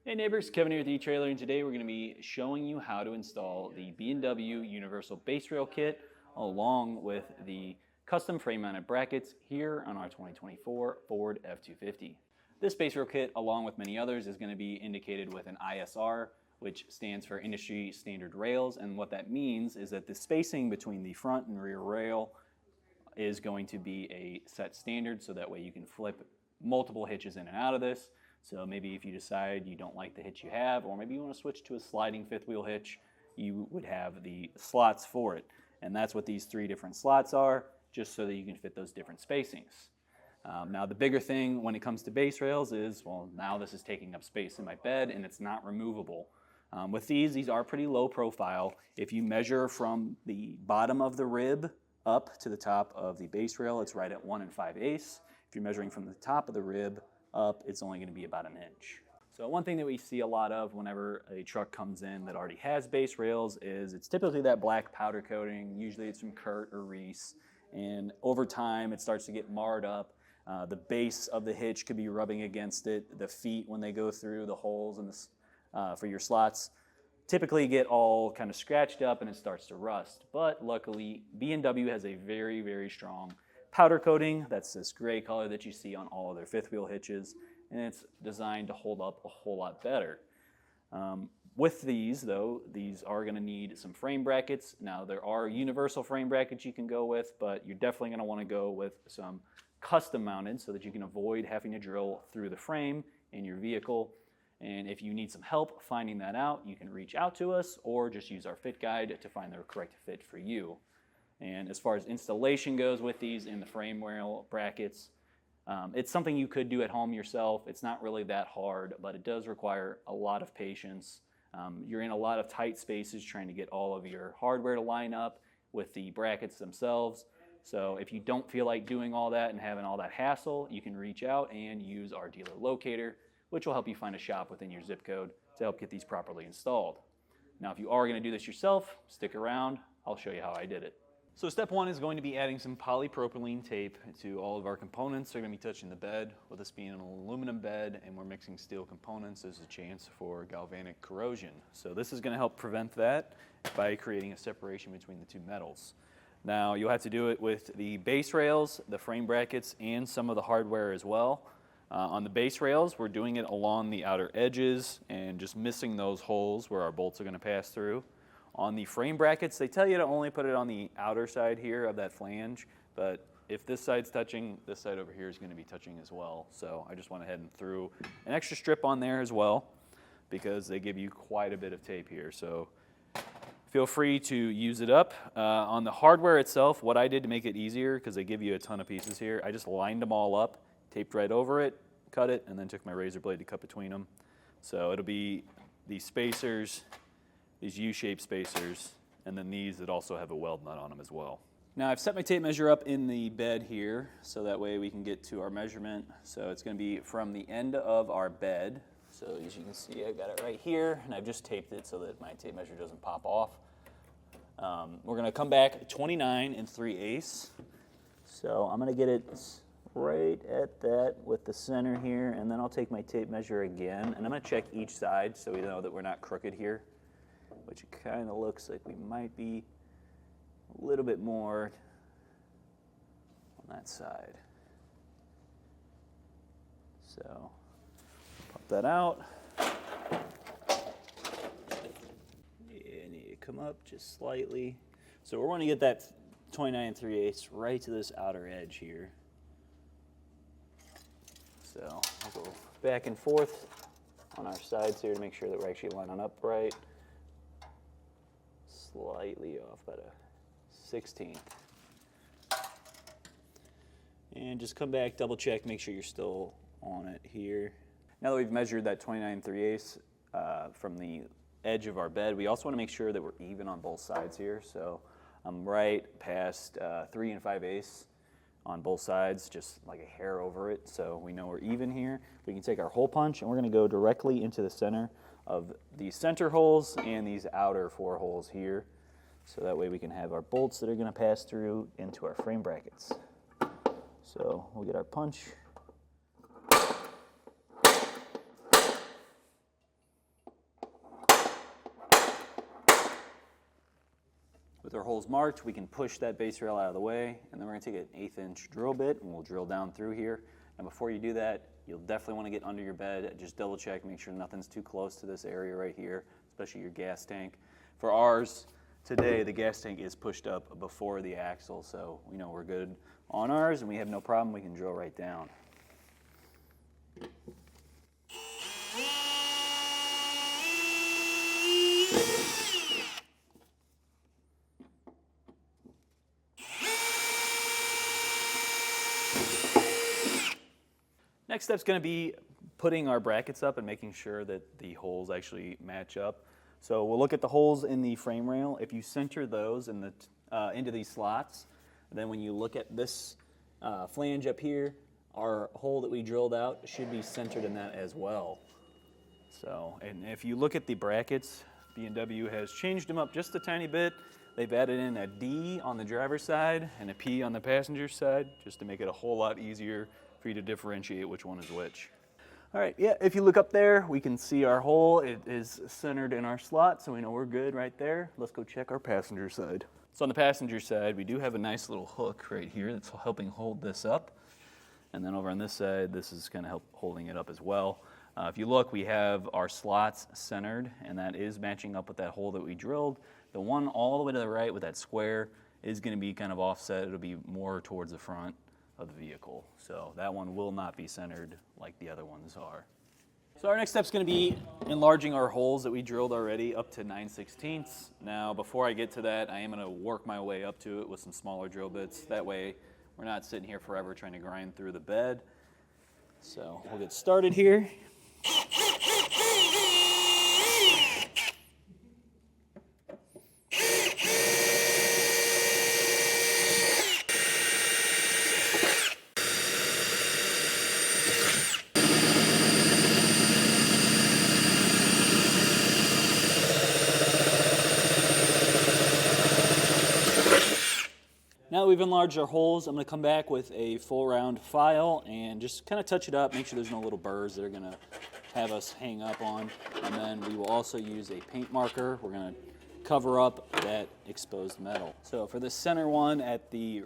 Hey neighbors, Kevin here with etrailer, and today we're going to be showing you how to install the B&W Universal Base Rail Kit along with the custom frame mounted brackets here on our 2024 Ford F-250. This base rail kit, along with many others, is going to be indicated with an ISR, which stands for Industry Standard Rails, and what that means is that the spacing between the front and rear rail is going to be a set standard, so that way you can flip multiple hitches in and out of this. So maybe if you decide you don't like the hitch you have, or maybe you want to switch to a sliding fifth wheel hitch, you would have the slots for it. And that's what these three different slots are, just so that you can fit those different spacings. Now the bigger thing when it comes to base rails is, well, now this is taking up space in my bed and it's not removable. With these are pretty low profile. If you measure from the bottom of the rib up to the top of the base rail, it's right at 1 5/8. If you're measuring from the top of the rib up, it's only going to be about an inch. So one thing that we see a lot of whenever a truck comes in that already has base rails is it's typically that black powder coating. Usually it's from Kurt or Reese, and over time it starts to get marred up. The base of the hitch could be rubbing against it. The feet, when they go through the holes in the, for your slots, typically get all kind of scratched up and it starts to rust. But luckily B&W has a very, very strong powder coating. That's this gray color that you see on all of their fifth wheel hitches, and it's designed to hold up a whole lot better. With these though, these are going to need some frame brackets. Now there are universal frame brackets you can go with, but you're definitely going to want to go with some custom mounted so that you can avoid having to drill through the frame in your vehicle. And if you need some help finding that out, you can reach out to us or just use our fit guide to find the correct fit for you. And as far as installation goes with these in the frame rail brackets, it's something you could do at home yourself. It's not really that hard, but it does require a lot of patience. You're in a lot of tight spaces trying to get all of your hardware to line up with the brackets themselves. So if you don't feel like doing all that and having all that hassle, you can reach out and use our dealer locator, which will help you find a shop within your zip code to help get these properly installed. Now if you are going to do this yourself, stick around. I'll show you how I did it. So step one is going to be adding some polypropylene tape to all of our components. They're going to be touching the bed. With this being an aluminum bed and we're mixing steel components, there's a chance for galvanic corrosion. So this is going to help prevent that by creating a separation between the two metals. Now you'll have to do it with the base rails, the frame brackets, and some of the hardware as well. On the base rails, we're doing it along the outer edges and just missing those holes where our bolts are going to pass through. On the frame brackets, they tell you to only put it on the outer side here of that flange, but if this side's touching, this side over here is going to be touching as well. So I just went ahead and threw an extra strip on there as well because they give you quite a bit of tape here. So feel free to use it up. On the hardware itself, what I did to make it easier, because they give you a ton of pieces here, I just lined them all up, taped right over it, cut it, and then took my razor blade to cut between them. So it'll be these spacers, these U-shaped spacers, and then these that also have a weld nut on them as well. Now I've set my tape measure up in the bed here, so that way we can get to our measurement. So it's going to be from the end of our bed. So as you can see, I got it right here, and I've just taped it so that my tape measure doesn't pop off. We're going to come back 29 3/8. So I'm going to get it right at that with the center here, and then I'll take my tape measure again, and I'm going to check each side so we know that we're not crooked here, which it kind of looks like we might be a little bit more on that side. So pop that out. You need to come up just slightly. So we're going to get that 29 3/8 right to this outer edge here. So I'll go back and forth on our sides here to make sure that we're actually lining up right. Slightly off, about a 1/16. And just come back, double check, make sure you're still on it here. Now that we've measured that 29 3/8 from the edge of our bed, we also want to make sure that we're even on both sides here. So I'm right past 3 5/8 on both sides, just like a hair over it, so we know we're even here. We can take our hole punch and we're going to go directly into the center of these center holes and these outer 4 holes here, so that way we can have our bolts that are going to pass through into our frame brackets. So we'll get our punch With our holes marked, we can push that base rail out of the way, and then we're going to take an 1/8 inch drill bit and we'll drill down through here. And before you do that, you'll definitely want to get under your bed, just double check, make sure nothing's too close to this area right here, especially your gas tank. For ours, today the gas tank is pushed up before the axle, so we know we're good on ours and we have no problem, we can drill right down. Next step's going to be putting our brackets up and making sure that the holes actually match up. So we'll look at the holes in the frame rail. If you center those in the, into these slots, then when you look at this flange up here, our hole that we drilled out should be centered in that as well. So, and if you look at the brackets, B&W has changed them up just a tiny bit. They've added in a D on the driver's side and a P on the passenger side, just to make it a whole lot easier for you to differentiate which one is which. All right, yeah, if you look up there, we can see our hole. It is centered in our slot, so we know we're good right there. Let's go check our passenger side. So on the passenger side, we do have a nice little hook right here that's helping hold this up. And then over on this side, this is kind of holding it up as well. If you look, we have our slots centered, and that is matching up with that hole that we drilled. The one all the way to the right with that square is going to be kind of offset. It'll be more towards the front of the vehicle. So that one will not be centered like the other ones are. So our next step is going to be enlarging our holes that we drilled already up to 9/16. Now before I get to that, I am going to work my way up to it with some smaller drill bits. That way we're not sitting here forever trying to grind through the bed. So we'll get started here. Now that we've enlarged our holes, I'm going to come back with a full round file and just kind of touch it up, make sure there's no little burrs that are going to have us hang up on. And then we will also use a paint marker. We're going to cover up that exposed metal. So for the center one at the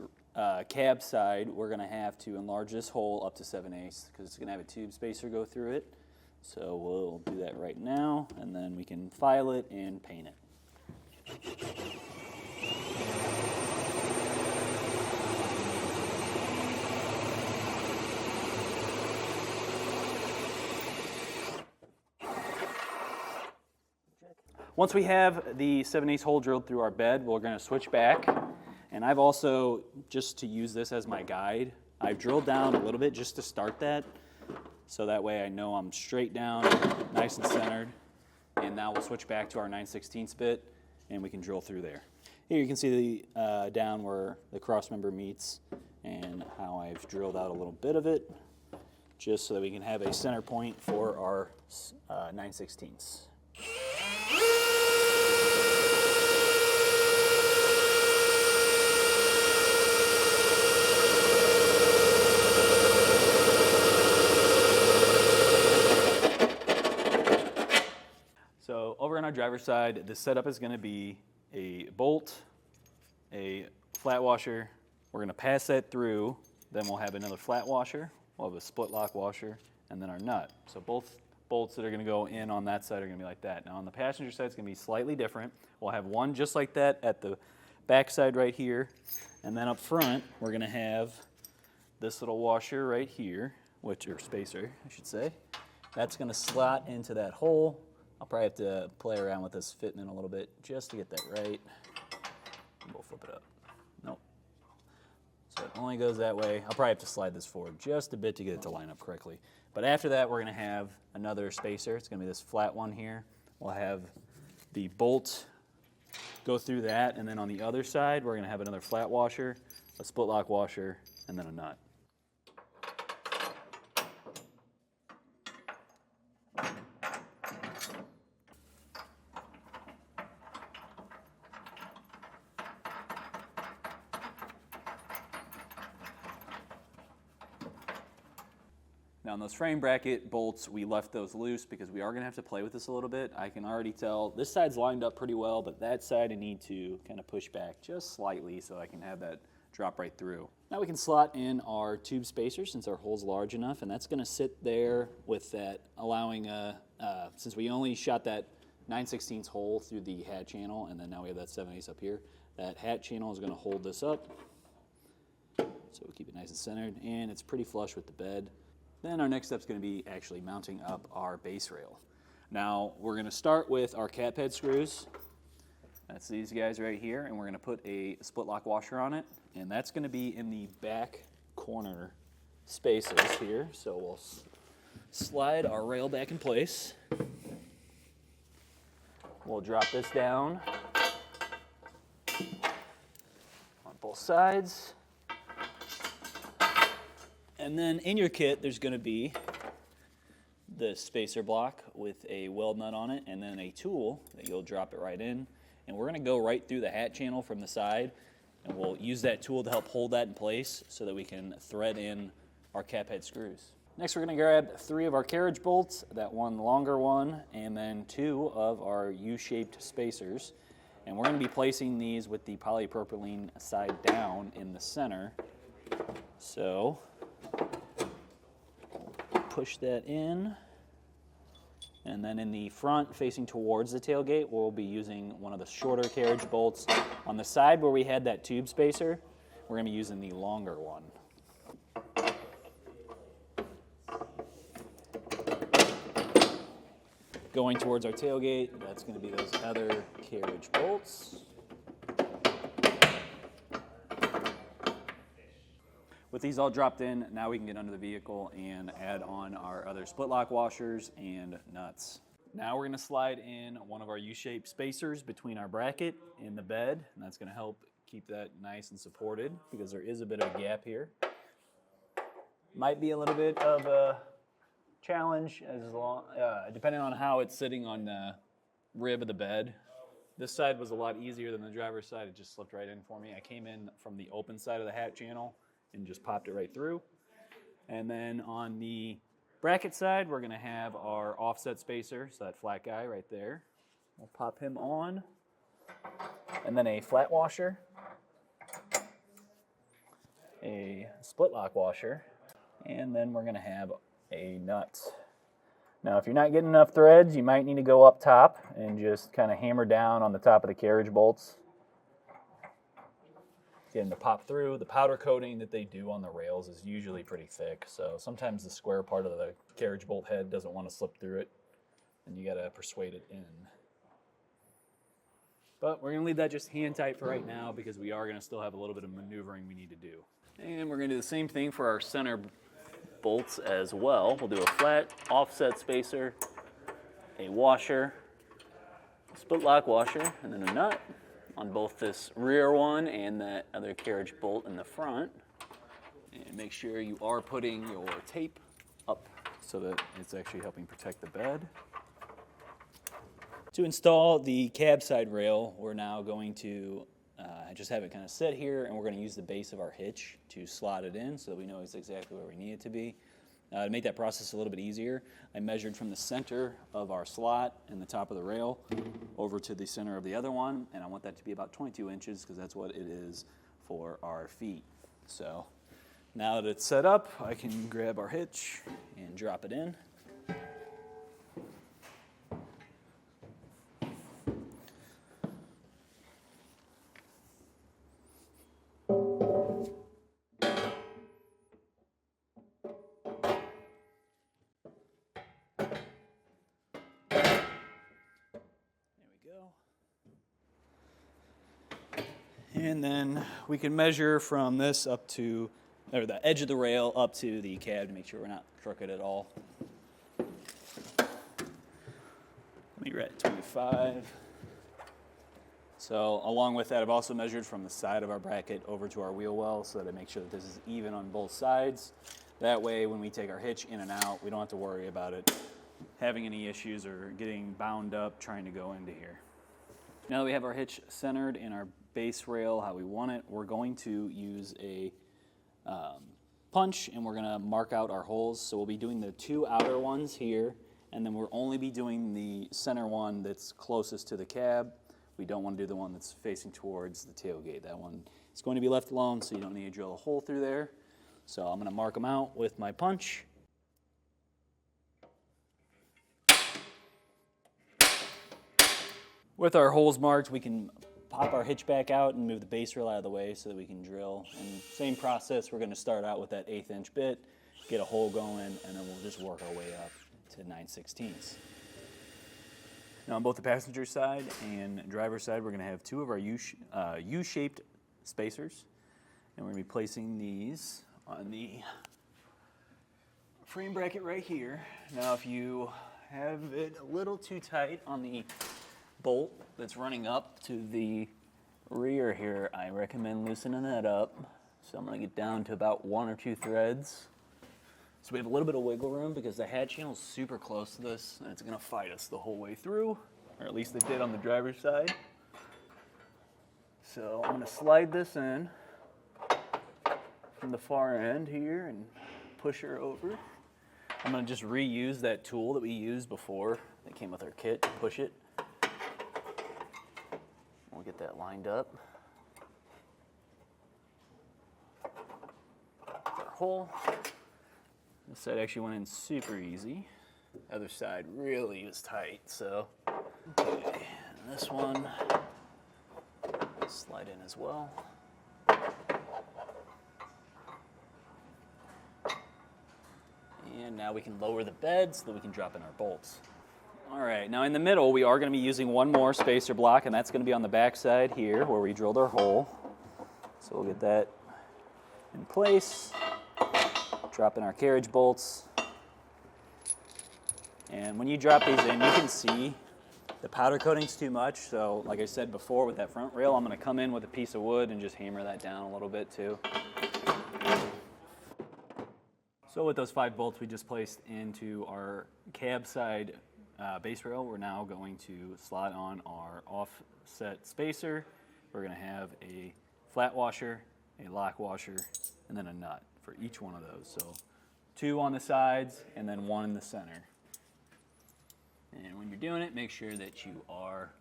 cab side, we're going to have to enlarge this hole up to 7/8 because it's going to have a tube spacer go through it. So we'll do that right now, and then we can file it and paint it. Once we have the 7/8 hole drilled through our bed, we're going to switch back. And I've also, just to use this as my guide, I've drilled down a little bit just to start that. So that way I know I'm straight down, nice and centered. And now we'll switch back to our 9/16 bit and we can drill through there. Here you can see the down where the cross member meets and how I've drilled out a little bit of it just so that we can have a center point for our 9/16. So over on our driver's side, the setup is going to be a bolt, a flat washer. We're going to pass that through. Then we'll have another flat washer. We'll have a split lock washer, and then our nut. So both bolts that are going to go in on that side are going to be like that. Now on the passenger side, it's going to be slightly different. We'll have one just like that at the back side right here. And then up front, we're going to have this little washer right here, or spacer, I should say. That's going to slot into that hole. I'll probably have to play around with this fitment a little bit just to get that right. We'll flip it up. Nope. So it only goes that way. I'll probably have to slide this forward just a bit to get it to line up correctly. But after that, we're going to have another spacer. It's going to be this flat one here. We'll have the bolt go through that, and then on the other side, we're going to have another flat washer, a split lock washer, and then a nut. Now on those frame bracket bolts, we left those loose because we are going to have to play with this a little bit. I can already tell this side's lined up pretty well, but that side I need to kind of push back just slightly so I can have that drop right through. Now we can slot in our tube spacer since our hole's large enough, and that's going to sit there with that, allowing, since we only shot that 9/16 hole through the hat channel, and then now we have that 7/8 up here, that hat channel is going to hold this up. So we keep it nice and centered, and it's pretty flush with the bed. Then our next step is going to be actually mounting up our base rail. Now we're going to start with our cap head screws. That's these guys right here, and we're going to put a split lock washer on it, and that's going to be in the back corner spaces here. So we'll slide our rail back in place. We'll drop this down on both sides. And then in your kit, there's going to be the spacer block with a weld nut on it, and then a tool that you'll drop it right in. And we're going to go right through the hat channel from the side, and we'll use that tool to help hold that in place so that we can thread in our cap head screws. Next, we're going to grab 3 of our carriage bolts, that one longer one, and then 2 of our U-shaped spacers. And we're going to be placing these with the polypropylene side down in the center. So push that in, and then in the front facing towards the tailgate, we'll be using one of the shorter carriage bolts. On the side where we had that tube spacer, we're going to be using the longer one. Going towards our tailgate, that's going to be those other carriage bolts. With these all dropped in, now we can get under the vehicle and add on our other split lock washers and nuts. Now we're going to slide in one of our U-shaped spacers between our bracket and the bed, and that's going to help keep that nice and supported because there is a bit of a gap here. Might be a little bit of a challenge depending on how it's sitting on the rib of the bed. This side was a lot easier than the driver's side. It just slipped right in for me. I came in from the open side of the hat channel and just popped it right through. And then on the bracket side, we're going to have our offset spacer, so that flat guy right there. We'll pop him on. And then a flat washer, a split lock washer, and then we're going to have a nut. Now, if you're not getting enough threads, you might need to go up top and just kind of hammer down on the top of the carriage bolts. Get them to pop through. The powder coating that they do on the rails is usually pretty thick, so sometimes the square part of the carriage bolt head doesn't want to slip through it, and you got to persuade it in. But we're going to leave that just hand tight for right now because we are going to still have a little bit of maneuvering we need to do. And we're going to do the same thing for our center bolts as well. We'll do a flat offset spacer, a washer, a split lock washer, and then a nut on both this rear one and that other carriage bolt in the front. And make sure you are putting your tape up so that it's actually helping protect the bed. To install the cab side rail, we're now going to just have it kind of sit here, and we're going to use the base of our hitch to slot it in so that we know it's exactly where we need it to be. To make that process a little bit easier, I measured from the center of our slot and the top of the rail over to the center of the other one, and I want that to be about 22 inches because that's what it is for our feet. So now that it's set up, I can grab our hitch and drop it in. And then we can measure from this up to, or the edge of the rail up to the cab to make sure we're not crooked at all. Let me we're at 25. So along with that, I've also measured from the side of our bracket over to our wheel well so that I make sure that this is even on both sides. That way, when we take our hitch in and out, we don't have to worry about it having any issues or getting bound up trying to go into here. Now that we have our hitch centered in our base rail how we want it, we're going to use a punch and we're gonna mark out our holes. So we'll be doing the 2 outer ones here, and then we'll only be doing the center one that's closest to the cab. We don't want to do the one that's facing towards the tailgate. That one is going to be left alone, so you don't need to drill a hole through there. So I'm gonna mark them out with my punch. With our holes marked, we can pop our hitch back out and move the base rail out of the way so that we can drill. And same process, we're gonna start out with that 1/8 inch bit, get a hole going, and then we'll just work our way up to 9/16. Now on both the passenger side and driver's side, we're gonna have 2 of our U-shaped spacers. And we're gonna be placing these on the frame bracket right here. Now if you have it a little too tight on the bolt that's running up to the rear here, I recommend loosening that up. So I'm gonna get down to about 1 or 2 threads. So we have a little bit of wiggle room because the head channel is super close to this and it's gonna fight us the whole way through, or at least it did on the driver's side. So I'm gonna slide this in from the far end here and push her over. I'm gonna just reuse that tool that we used before that came with our kit, push it. We'll get that lined up. Our hole. This side actually went in super easy. The other side really was tight, so. Okay, and this one, slide in as well. And now we can lower the bed so that we can drop in our bolts. All right, now in the middle, we are going to be using one more spacer block, and that's going to be on the back side here where we drilled our hole. So we'll get that in place, drop in our carriage bolts. And when you drop these in, you can see the powder coating's too much. So like I said before with that front rail, I'm going to come in with a piece of wood and just hammer that down a little bit too. So with those 5 bolts we just placed into our cab side base rail, we're now going to slot on our offset spacer. We're going to have a flat washer, a lock washer, and then a nut for each one of those. So 2 on the sides and then 1 in the center. And when you're doing it, make sure that you are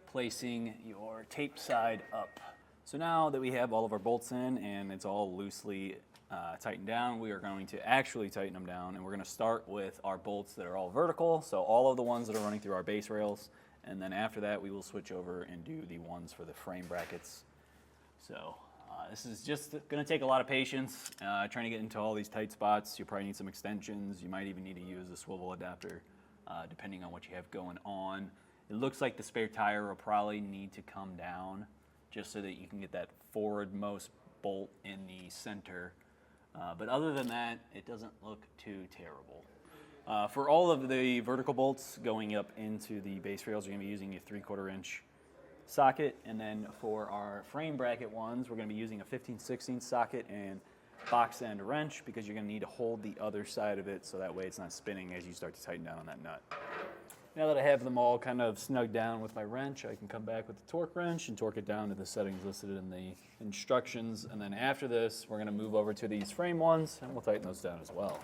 placing your tape side up. So now that we have all of our bolts in and it's all loosely tightened down, we are going to actually tighten them down, and we're going to start with our bolts that are all vertical, so all of the ones that are running through our base rails, and then after that we will switch over and do the ones for the frame brackets. So this is just going to take a lot of patience, trying to get into all these tight spots. You'll probably need some extensions. You might even need to use a swivel adapter depending on what you have going on. It looks like the spare tire will probably need to come down just so that you can get that forwardmost bolt in the center. But other than that, it doesn't look too terrible. For all of the vertical bolts going up into the base rails, you're going to be using a 3/4 inch socket. And then for our frame bracket ones, we're going to be using a 15/16 socket and box end wrench because you're going to need to hold the other side of it so that way it's not spinning as you start to tighten down on that nut. Now that I have them all kind of snugged down with my wrench, I can come back with the torque wrench and torque it down to the settings listed in the instructions. And then after this, we're going to move over to these frame ones and we'll tighten those down as well.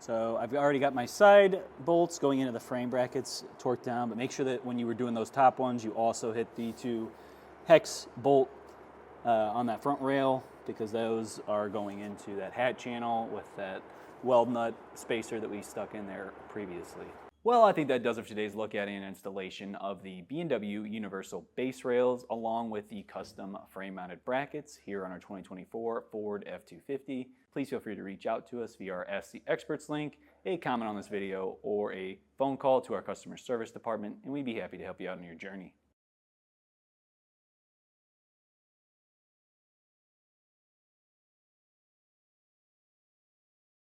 So I've already got my side bolts going into the frame brackets torqued down, but make sure that when you were doing those top ones, you also hit the 2 hex bolt on that front rail because those are going into that hat channel with that weld nut spacer that we stuck in there previously. Well, I think that does it for today's look at and installation of the B&W Universal Base Rails along with the custom frame-mounted brackets here on our 2024 Ford F-250. Please feel free to reach out to us via our Ask the Experts link, a comment on this video, or a phone call to our customer service department, and we'd be happy to help you out on your journey.